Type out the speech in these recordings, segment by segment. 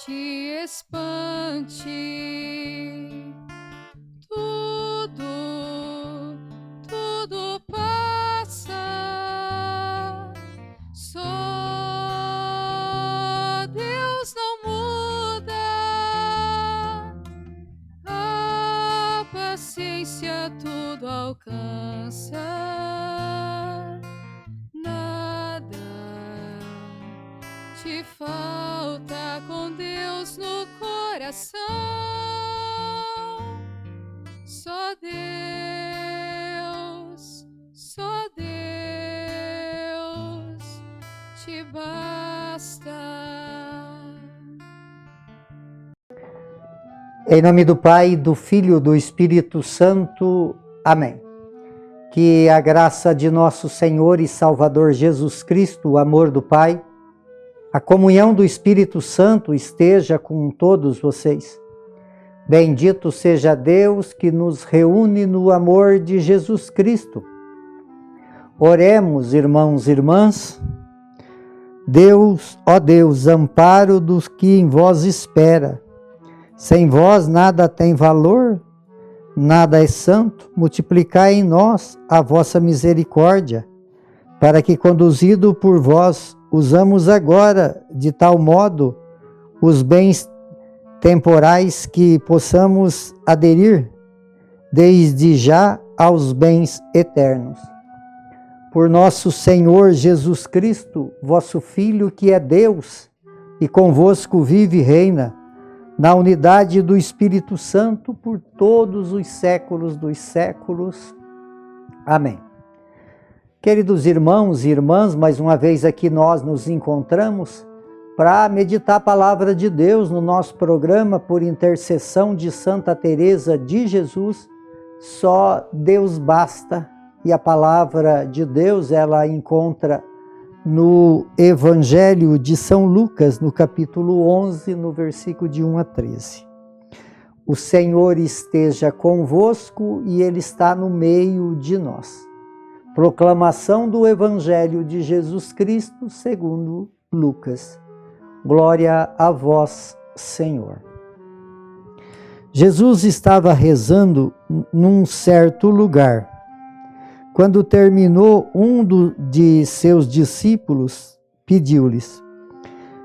te espante. Tudo passa. Só Deus não muda. A paciência tudo alcança. Nada te falta com Deus no coração. Só Deus te basta. Em nome do Pai, do Filho e do Espírito Santo. Amém. Que a graça de nosso Senhor e Salvador Jesus Cristo, o amor do Pai, a comunhão do Espírito Santo esteja com todos vocês. Bendito seja Deus que nos reúne no amor de Jesus Cristo. Oremos, irmãos e irmãs. Deus, ó Deus, amparo dos que em vós espera. Sem vós nada tem valor, nada é santo. Multiplicai em nós a vossa misericórdia, para que, conduzido por vós, usamos agora de tal modo os bens temporais que possamos aderir desde já aos bens eternos. Por nosso Senhor Jesus Cristo, vosso Filho, que é Deus e convosco vive e reina, na unidade do Espírito Santo, por todos os séculos dos séculos. Amém. Queridos irmãos e irmãs, mais uma vez aqui nós nos encontramos para meditar a palavra de Deus no nosso programa por intercessão de Santa Teresa de Jesus. Só Deus basta. E a palavra de Deus ela encontra no Evangelho de São Lucas, no capítulo 11, no versículo de 1 a 13. O Senhor esteja convosco e Ele está no meio de nós. Proclamação do Evangelho de Jesus Cristo segundo Lucas. Glória a vós, Senhor. Jesus estava rezando num certo lugar. Quando terminou, de seus discípulos pediu-lhes: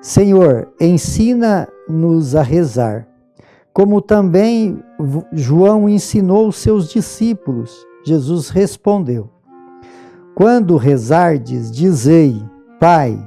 Senhor, ensina-nos a rezar, como também João ensinou os seus discípulos. Jesus respondeu: Quando rezardes, dizei: Pai,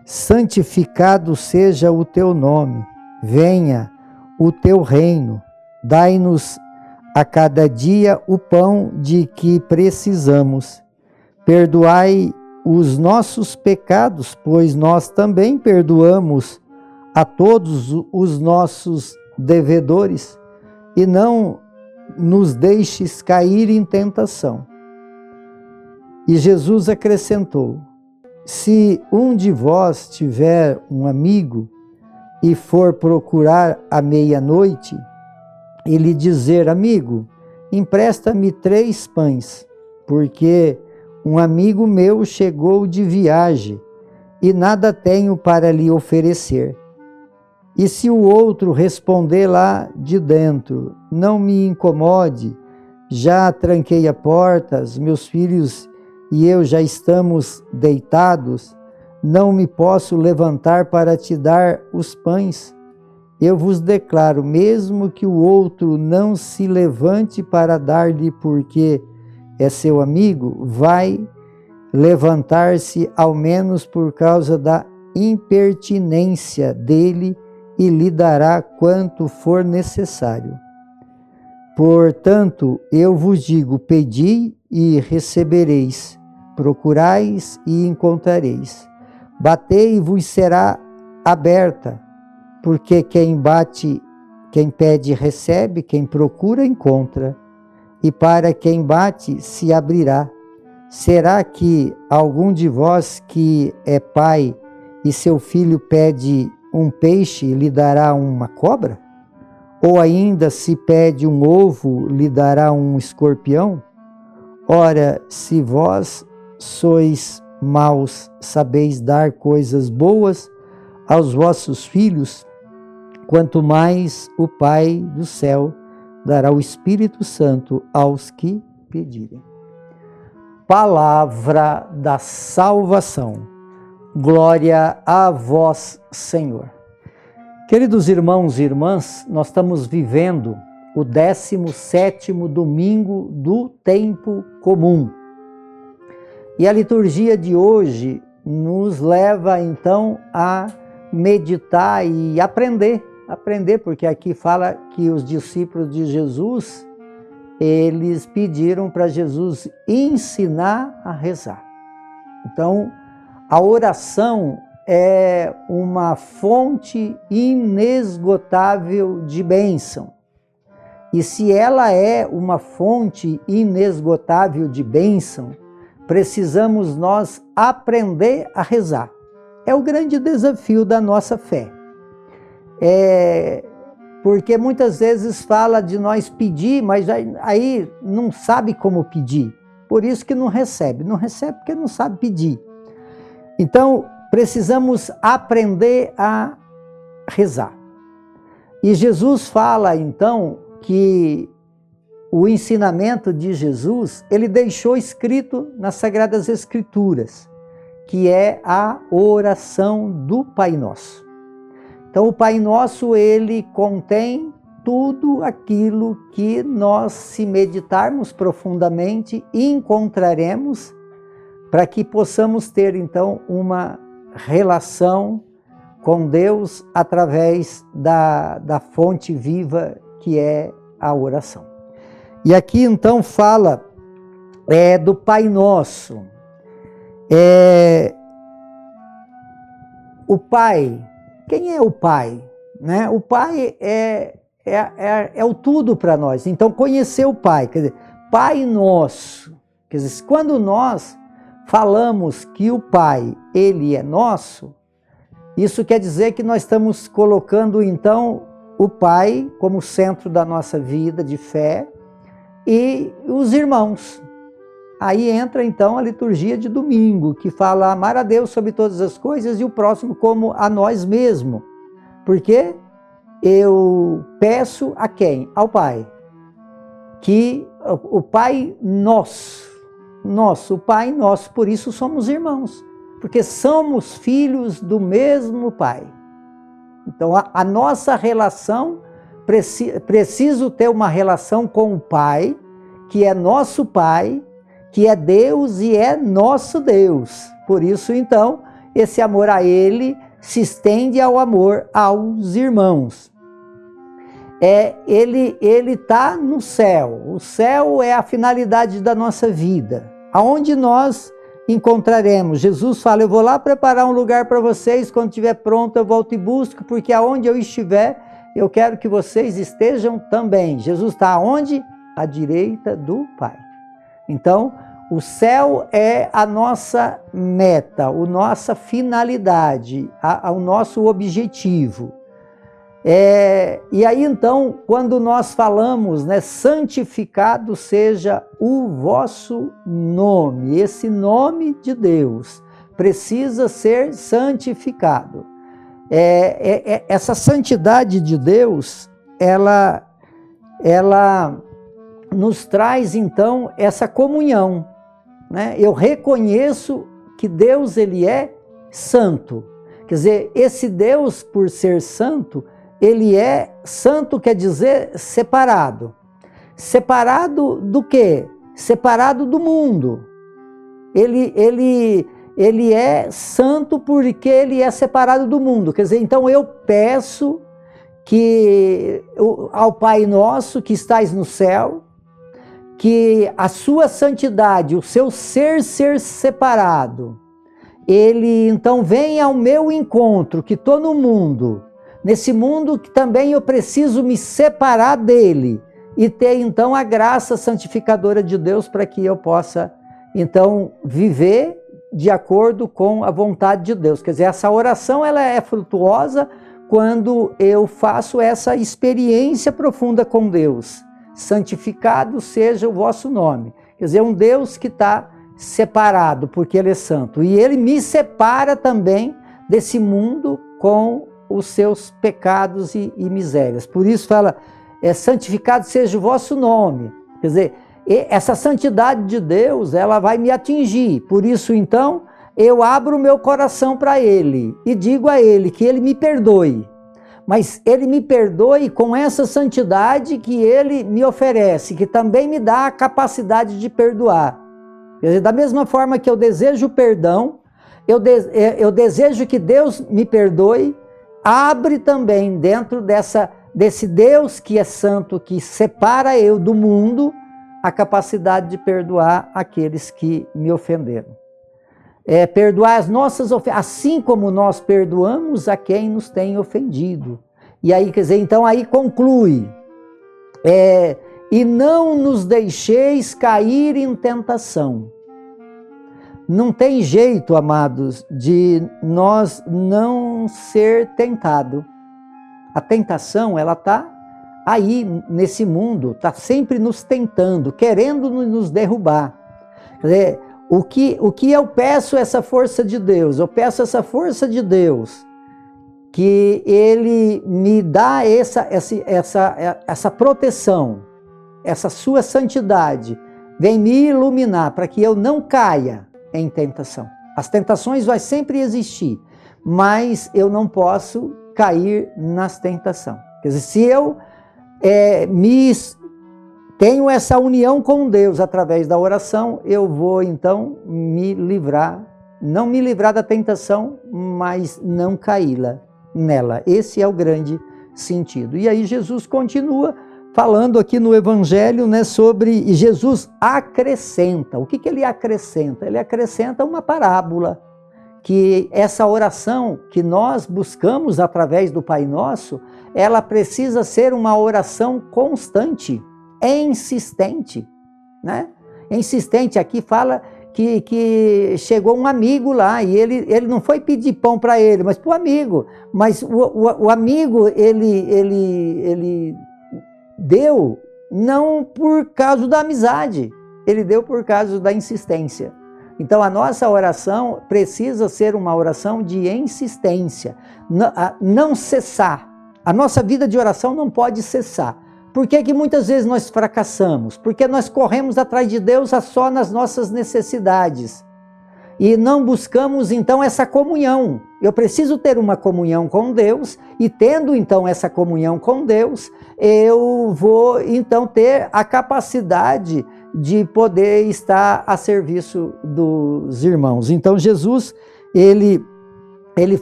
santificado seja o teu nome, venha o teu reino, dai-nos a cada dia o pão de que precisamos. Perdoai os nossos pecados, pois nós também perdoamos a todos os nossos devedores, e não nos deixes cair em tentação. E Jesus acrescentou: Se um de vós tiver um amigo e for procurar à meia-noite, e lhe dizer: Amigo, empresta-me 3 pães, porque um amigo meu chegou de viagem e nada tenho para lhe oferecer. E se o outro responder lá de dentro: Não me incomode, já tranquei a porta, meus filhos e eu já estamos deitados, não me posso levantar para te dar os pães. Eu vos declaro, mesmo que o outro não se levante para dar-lhe porque é seu amigo, vai levantar-se ao menos por causa da impertinência dele e lhe dará quanto for necessário. Portanto, eu vos digo: pedi e recebereis, procurais e encontrareis, batei e vos será aberta, porque quem pede recebe, quem procura encontra, e para quem bate se abrirá. Será que algum de vós que é pai e seu filho pede um peixe, lhe dará uma cobra? Ou ainda, se pede um ovo, lhe dará um escorpião? Ora, se vós sois maus, sabeis dar coisas boas aos vossos filhos, quanto mais o Pai do céu dará o Espírito Santo aos que pedirem. Palavra da salvação. Glória a vós, Senhor. Queridos irmãos e irmãs, nós estamos vivendo o 17º domingo do tempo comum. E a liturgia de hoje nos leva então a meditar e aprender, porque aqui fala que os discípulos de Jesus, eles pediram para Jesus ensinar a rezar. Então, a oração é uma fonte inesgotável de bênção. E se ela é uma fonte inesgotável de bênção, precisamos nós aprender a rezar. É o grande desafio da nossa fé. Porque muitas vezes fala de nós pedir, mas aí não sabe como pedir. Por isso que não recebe. Não recebe porque não sabe pedir. Então, precisamos aprender a rezar. E Jesus fala, então, que o ensinamento de Jesus, ele deixou escrito nas Sagradas Escrituras, que é a oração do Pai Nosso. Então, o Pai Nosso, ele contém tudo aquilo que nós, se meditarmos profundamente, encontraremos para que possamos ter, então, uma relação com Deus através da fonte viva que é a oração. E aqui, então, fala do Pai Nosso. O Pai, quem é o Pai? Né? O Pai é o tudo para nós. Então, conhecer o Pai, quer dizer, Pai Nosso. Quer dizer, quando nós falamos que o Pai, ele é nosso, isso quer dizer que nós estamos colocando, então, o Pai como centro da nossa vida de fé e os irmãos. Aí entra, então, a liturgia de domingo, que fala amar a Deus sobre todas as coisas e o próximo como a nós mesmos. Porque eu peço a quem? Ao Pai. Que o Pai nosso, o Pai nosso, por isso somos irmãos, porque somos filhos do mesmo Pai. Então, a nossa relação, preciso ter uma relação com o Pai, que é nosso Pai, que é Deus e é nosso Deus. Por isso, então, esse amor a Ele se estende ao amor aos irmãos. Ele está no céu. O céu é a finalidade da nossa vida. Aonde nós encontraremos? Jesus fala, eu vou lá preparar um lugar para vocês, quando estiver pronto eu volto e busco, porque aonde eu estiver, eu quero que vocês estejam também. Jesus está aonde? À direita do Pai. Então, o céu é a nossa meta, a nossa finalidade, o nosso objetivo. E aí, então, quando nós falamos, né, santificado seja o vosso nome, esse nome de Deus precisa ser santificado. Essa santidade de Deus, ela nos traz, então, essa comunhão, né? Eu reconheço que Deus, ele é santo. Quer dizer, esse Deus, por ser santo, ele é santo, quer dizer separado. Separado do quê? Separado do mundo. Ele é santo porque ele é separado do mundo. Quer dizer, então eu peço que ao Pai Nosso que estais no céu, que a sua santidade, o seu ser separado, ele então venha ao meu encontro, que estou no mundo, nesse mundo que também eu preciso me separar dele e ter então a graça santificadora de Deus para que eu possa então viver de acordo com a vontade de Deus. Quer dizer, essa oração ela é frutuosa quando eu faço essa experiência profunda com Deus. Santificado seja o vosso nome. Quer dizer, um Deus que está separado porque ele é santo. E ele me separa também desse mundo com os seus pecados e misérias. Por isso fala, santificado seja o vosso nome. Quer dizer, essa santidade de Deus, ela vai me atingir. Por isso, então, eu abro o meu coração para Ele e digo a Ele que Ele me perdoe. Mas Ele me perdoe com essa santidade que Ele me oferece, que também me dá a capacidade de perdoar. Quer dizer, da mesma forma que eu desejo perdão, eu desejo que Deus me perdoe, abre também dentro desse Deus que é santo, que separa eu do mundo, a capacidade de perdoar aqueles que me ofenderam. Perdoar as nossas ofensas, assim como nós perdoamos a quem nos tem ofendido. E aí, quer dizer, então aí conclui, e não nos deixeis cair em tentação. Não tem jeito, amados, de nós não ser tentado. A tentação, ela está aí nesse mundo, está sempre nos tentando, querendo nos derrubar. Quer dizer, o que eu peço é essa força de Deus, eu peço essa força de Deus, que Ele me dá essa proteção, essa sua santidade, vem me iluminar para que eu não caia em tentação. As tentações vão sempre existir, mas eu não posso cair nas tentações. Quer dizer, se eu tenho essa união com Deus através da oração, eu vou então me livrar, não me livrar da tentação, mas não caí-la nela. Esse é o grande sentido. E aí Jesus continua falando aqui no Evangelho, né, sobre Jesus acrescenta. O que ele acrescenta? Ele acrescenta uma parábola, que essa oração que nós buscamos através do Pai Nosso, ela precisa ser uma oração constante, insistente, né? Insistente, aqui fala que chegou um amigo lá e ele não foi pedir pão para ele, mas para o amigo. Mas o amigo, ele deu não por causa da amizade, ele deu por causa da insistência. Então a nossa oração precisa ser uma oração de insistência, não cessar. A nossa vida de oração não pode cessar. Por que muitas vezes nós fracassamos? Porque nós corremos atrás de Deus só nas nossas necessidades e não buscamos então essa comunhão. Eu preciso ter uma comunhão com Deus, e tendo então essa comunhão com Deus, eu vou então ter a capacidade de poder estar a serviço dos irmãos. Então Jesus, ele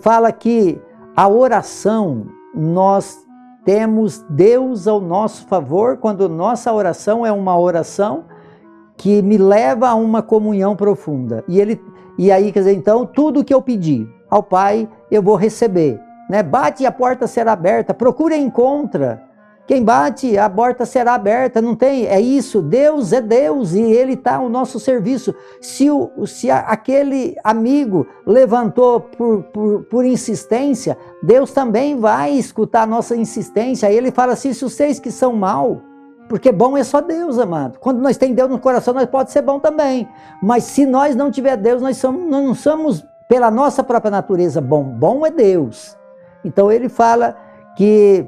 fala que a oração, nós temos Deus ao nosso favor, quando nossa oração é uma oração que me leva a uma comunhão profunda. E aí, quer dizer, então, tudo que eu pedir ao Pai, eu vou receber, né? Bate e a porta será aberta, procura e encontra. Quem bate, a porta será aberta, não tem, é isso, Deus é Deus e Ele está ao nosso serviço. Se aquele amigo levantou por insistência, Deus também vai escutar a nossa insistência. Aí Ele fala assim, se vocês que são mal, porque bom é só Deus, amado. Quando nós temos Deus no coração, nós pode ser bom também. Mas se nós não tiver Deus, nós não somos, pela nossa própria natureza, bom. Bom é Deus. Então Ele fala que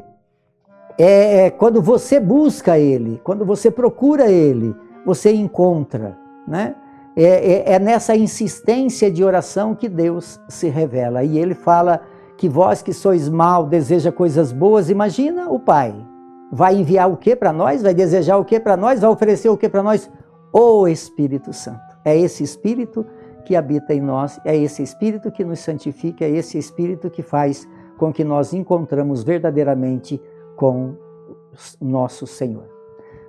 quando você busca Ele, quando você procura Ele, você encontra, né? É nessa insistência de oração que Deus se revela. E Ele fala que vós que sois mal, deseja coisas boas. Imagina o Pai. Vai enviar o que para nós? Vai desejar o que para nós? Vai oferecer o que para nós? O Espírito Santo. É esse Espírito que habita em nós, é esse Espírito que nos santifica, é esse Espírito que faz com que nós encontramos verdadeiramente com nosso Senhor.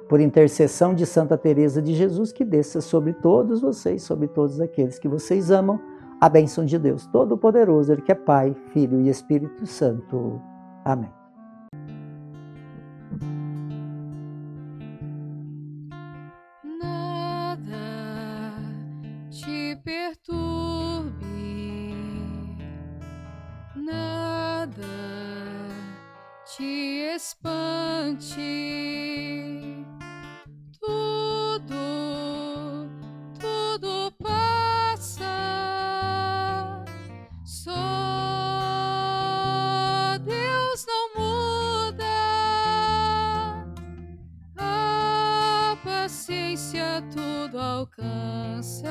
Por intercessão de Santa Teresa de Jesus, que desça sobre todos vocês, sobre todos aqueles que vocês amam, a bênção de Deus Todo-Poderoso, Ele que é Pai, Filho e Espírito Santo. Amém. Nada te perturbe, nada te espante, tudo passa, só Deus alcança.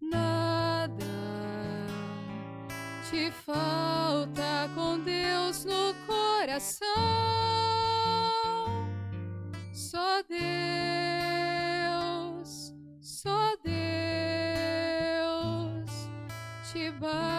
Nada te falta com Deus no coração. Só Deus te basta.